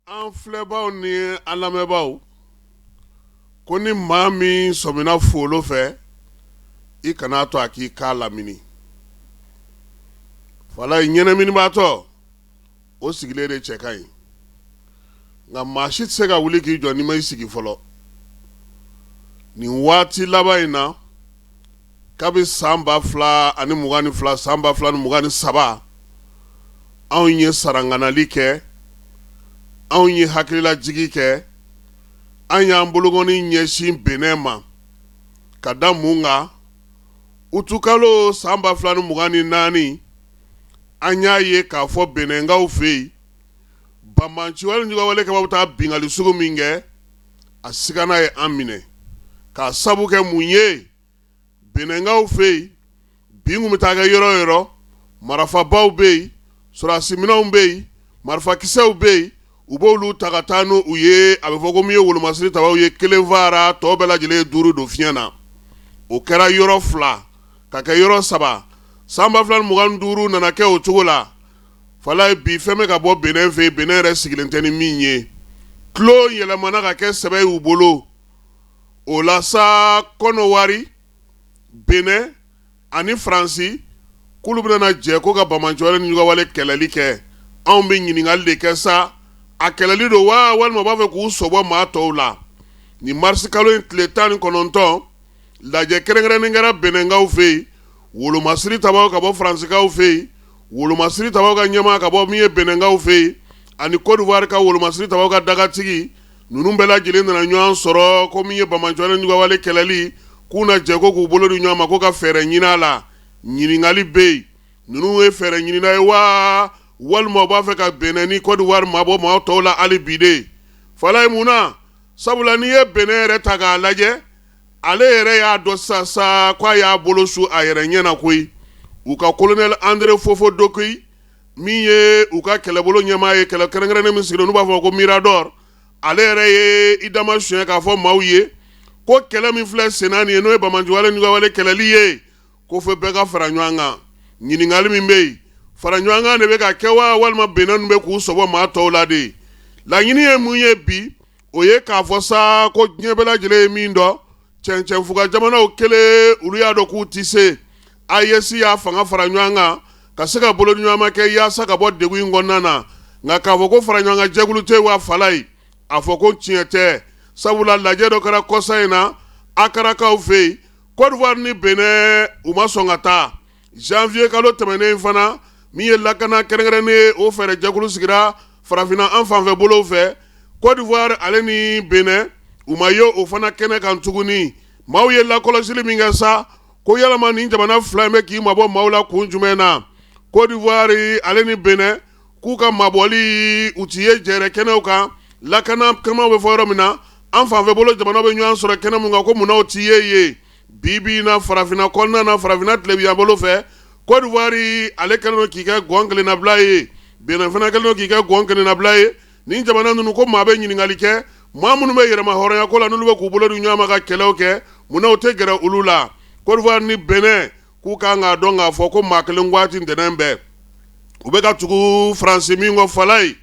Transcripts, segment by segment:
An filɛbaw ni an lamɛnbaw ko ni maa min sɔmina folo fɛ i kana to a k'i k'a lamini fala ɲɛnɛminibaatɔ o sigilen de cɛ ka ɲi nka maa si tɛ se ka wuli k'i jɔ n'i ma i sigi fɔlɔ nin waati laban in na kabi san 2022 san 2023 anw ye saranganali kɛ anw ye hakililajigi kɛ an y'an bolokɔni ɲɛsin Benin ma ka da mun kan utukalo san 2024 an y'a ye k'a fɔ Beninkaw fɛ yen banbanciwale ɲɔgɔnwale kɛ bɛ taa bingali sugu min kɛ a sigana ye an minɛ k'a sabu kɛ mun ye Beninkaw fɛ yen bin kun bɛ taa kɛ yɔrɔ yɔrɔ marifabaw bɛ yen sɔrɔdasiminɛnw bɛ yen marifakisɛw bɛ yen u b'olu ta ka taa n'u ye a bɛ fɔ ko min ye wolomasiri tabaw ye kelen fara tɔ bɛɛ lajɛlen ye 5 don fiɲɛ na o kɛra yɔrɔ 2 ka kɛ yɔrɔ 3 san 2025 nana kɛ o cogo la fala ye bi fɛn bɛ ka bɔ Benin fɛ yen Benin yɛrɛ sigilen tɛ ni min ye kilo yɛlɛmana ka kɛ sɛbɛ y'u bolo o la sa Kɔnɔwari Benin ani Faransi k'olu bɛna jɛ ko ka banbanciwale ni ɲɔgɔnwale kɛlɛli kɛ anw bɛ ɲininkali de kɛ sa a kɛlɛli don wa walima b'a fɛ k'u sɔbɔ maa tɔw la ni marisi kalo in tile 19 lajɛ kɛrɛnkɛrɛnnen kɛra Beninkaw fɛ yen wolomasiri tabaw ka bɔ Faransikaw fɛ yen wolomasiri tabaw ka ɲɛmaa ka bɔ min ye Beninkaw fɛ yen ani Côte d'Ivoire ka wolomasiri tabaw ka dagatigi ninnu bɛɛ lajɛlen nana ɲɔgɔn sɔrɔ ko min ye banbanciwale ni ɲɔgɔnwale kɛlɛli k'u na jɛ ko k'u bolo di ɲɔgɔn ma ko ka fɛɛrɛ ɲini a la ɲininkali bɛ yen ninnu ye fɛɛrɛ ɲinina ye wa walima u b'a fɛ ka Benin ni Côte d'Ivoire mabɔ maa tɔw la hali bi de fala ye mun na sabula n'i ye Benin yɛrɛ ta k'a lajɛ ale yɛrɛ y'a dɔn sa k'a y'a bolo su a yɛrɛ ɲɛna koyi u ka colonel André Fofo Dokoyi min ye u ka kɛlɛbolo ɲɛmaa ye kɛlɛ kɛrɛnkɛrɛnnen min sigilen n'u b'a fɔ ko Mirador ale yɛrɛ ye i dama suɲɛ k'a fɔ maaw ye ko kɛlɛ min filɛ senna nin ye n'o ye banbanciwale ni ɲɔgɔnwale kɛlɛli ye ko fo bɛɛ ka fara ɲɔgɔn kan ɲininkali min bɛ yen fara ɲɔgɔn kan de bɛ ka kɛ wa walima Benin bɛ k'u sɔbɔ maa tɔw la de laɲini ye mun ye bi o ye k'a fɔ sa ko diɲɛ bɛɛ lajɛlen ye min dɔn cɛncɛnfuga jamanaw kelen olu y'a dɔn k'u tɛ se AES y'a fanga fara ɲɔgɔn kan ka se ka bolo di ɲɔgɔn ma kɛ yaasa ka bɔ degun in kɔnɔna na nka k'a fɔ ko fara ɲɔgɔn kan jɛkulu tɛ wa fala ye a fɔ ko tiɲɛ tɛ sabula lajɛ dɔ kɛra kɔsa in na Akarakaw fɛ yen Côte d'Ivoire ni Benin u ma sɔn ka taa janvier kalo tɛmɛnen fana min ye lakana kɛrɛnkɛrɛnnen ye o fɛɛrɛ jɛkulu sigira farafinna an fanfɛ bolow fɛ Côte d'Ivoire ale ni Benin u ma ye o fana kɛnɛ kan tuguni maaw ye lakɔlɔsili min kɛ sa ko yalama nin jamana fila in bɛ k'i mabɔ maaw la kun jumɛn na Côte d'Ivoire ale ni Benin k'u ka mabɔli u ti ye jɛrɛ kɛnɛw kan lakana kɛnɛw bɛ fɔ yɔrɔ min na an fanfɛ bolo jamana bɛ ɲɔgɔn sɔrɔ kɛnɛ mun kan ko munna o ti ye bibi na farafinna kɔnɔna na farafinna tilebiya bolo fɛ Côte d'Ivoire ale kɛlen don k'i kɛ gɔn kelen nabila ye Benin fana kɛlen don k'i kɛ gɔn kelen nabila ye nin jamana ninnu ko maa bɛ ɲininkali kɛ maa minnu bɛ yɛrɛma hɔrɔnya ko la n'olu bɛ k'u bolo di ɲɔgɔn ma ka kɛlɛw kɛ munna u tɛ gɛrɛ olu la Côte d'Ivoire ni Benin k'u kan k'a dɔn k'a fɔ ko maa kelen waati ntɛnɛn bɛɛ u bɛ ka tugu Faransi min kɔ fala ye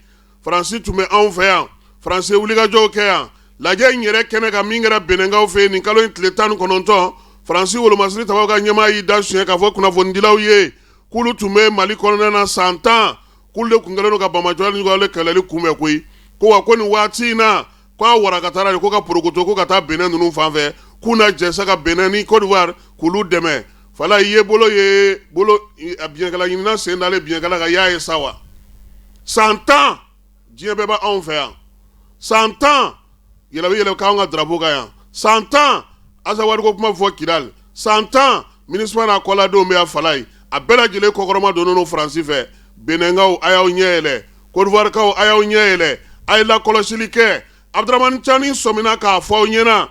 Faransi tun bɛ anw fɛ yan Faransi wulikajɔw kɛ yan lajɛ in yɛrɛ kɛnɛ kan min kɛra Beninkaw fɛ nin kalo in tile 19 Faransi wolomasiri tabaw ka ɲɛmaa y'i da suɲɛ k'a fɔ kunnafonidilaw ye k'olu tun bɛ Mali kɔnɔna na san 10 k'olu de tun kɛlen don ka banbanciwale ni ɲɔgɔnwale kɛlɛli kunbɛn koyi ko wa ko nin waati in na k'a warakatara de ko ka porokoto ko ka taa Benin ninnu fan fɛ k'u na jɛsa ka Benin ni Côte d'Ivoire k'olu dɛmɛ fala ye bolo a biɲɛkala ɲinina sen dalen biɲɛkala kan y'a ye sa wa san 10 diɲɛ bɛɛ b'anw fɛ yan san 10 yɛlɛbɛ k'anw ka drapeau kan yan san 10 Asa Wari ko kuma fɔ Kidal san 10 MINUSMA n'a kɔladenw bɛ yan fala ye a bɛɛ lajɛlen kɔkɔrɔma donnen don Faransi fɛ Beninkaw a y'aw ɲɛ yɛlɛ Côte d'Ivoirekaw a y'aw ɲɛ yɛlɛ a ye lakɔlɔsili kɛ Abdramane Tiani sɔmina k'a fɔ aw ɲɛna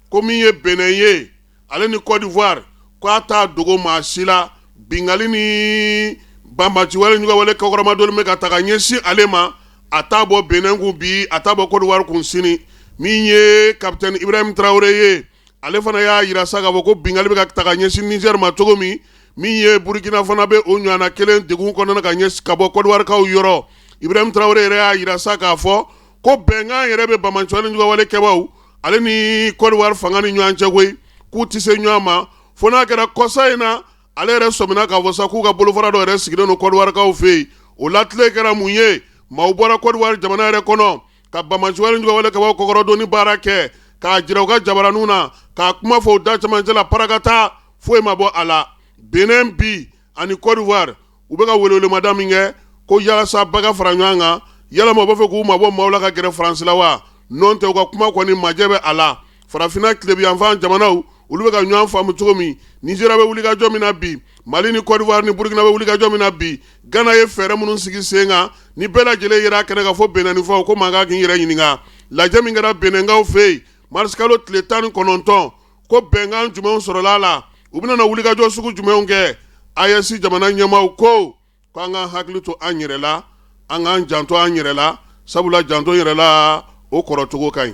ko min ye Benin ye ale ni Côte d'Ivoire k'a t'a dogo maa si la bingali ni banbanciwale ɲɔgɔnwale kɔkɔrɔma donnen bɛ ka ta ka ɲɛsin ale ma a t'a bɔ Benin kun bi a t'a bɔ Côte d'Ivoire kun sini min ye capitaine Ibrahim Traoré ye ale fana y'a yira sa k'a fɔ ko bingali bɛ ka ta ka ɲɛsin Niger ma cogo min ye Burkina fana bɛ o ɲɔgɔnna kelen degun kɔnɔna ka bɔ Côte d'Ivoirekaw yɔrɔ Ibrahim Traoré yɛrɛ y'a yira sa k'a fɔ ko bɛnkan yɛrɛ bɛ Bamaɲsuwani ɲuga wale kɛbaw ale ni Côte d'Ivoire fanga ni ɲɔgɔn cɛ koyi k'u tɛ se ɲɔgɔn ma fo n'a kɛra kɔsa in na ale yɛrɛ sɔmina k'a fɔ sa k'u ka bolofara dɔ yɛrɛ sigilen don Côte d'Ivoire kaw fɛ yen o latile kɛra mun ye maaw bɔra Côte d'Ivoire jamana yɛrɛ kɔnɔ ka Bamaɲsuwani ɲuga wale kɛbaw kɔkɔrɔdonni baara kɛ k'a jira u ka jabaraninw na k'a kuma fɔ u da cɛmancɛ la parakata foyi ma bɔ a la Benin bi ani Côte d'Ivoire u bɛ ka welewelemada min kɛ ko yalasa bɛɛ ka fara ɲɔgɔn kan yalama u b'a fɛ k'u mabɔ maaw la ka gɛrɛ Faransi la wa n'o tɛ u ka kuma kɔni majɛ bɛ a la farafinna tilebiyanfan jamanaw olu bɛ ka ɲɔgɔn faamu cogo min Nigeria bɛ wulikajɔ min na bi Mali ni Côte d'Ivoire ni Burkina bɛ wulikajɔ min na bi Ghana ye fɛɛrɛ minnu sigi sen kan ni bɛɛ lajɛlen yera kɛnɛ kan fo Beninikaw ko mankan k'i yɛrɛ ɲininka lajɛ min kɛra Beninkaw fɛ yen mars kalo tile 19 ko bɛnkan jumɛnw sɔrɔla a la u bɛna wulikajɔ sugu jumɛnw kɛ AES jamana ɲɛmaaw ko an ka hakili to an yɛrɛ la an k'an janto an yɛrɛ la sabula janto yɛrɛ la o kɔrɔcogo ka ɲi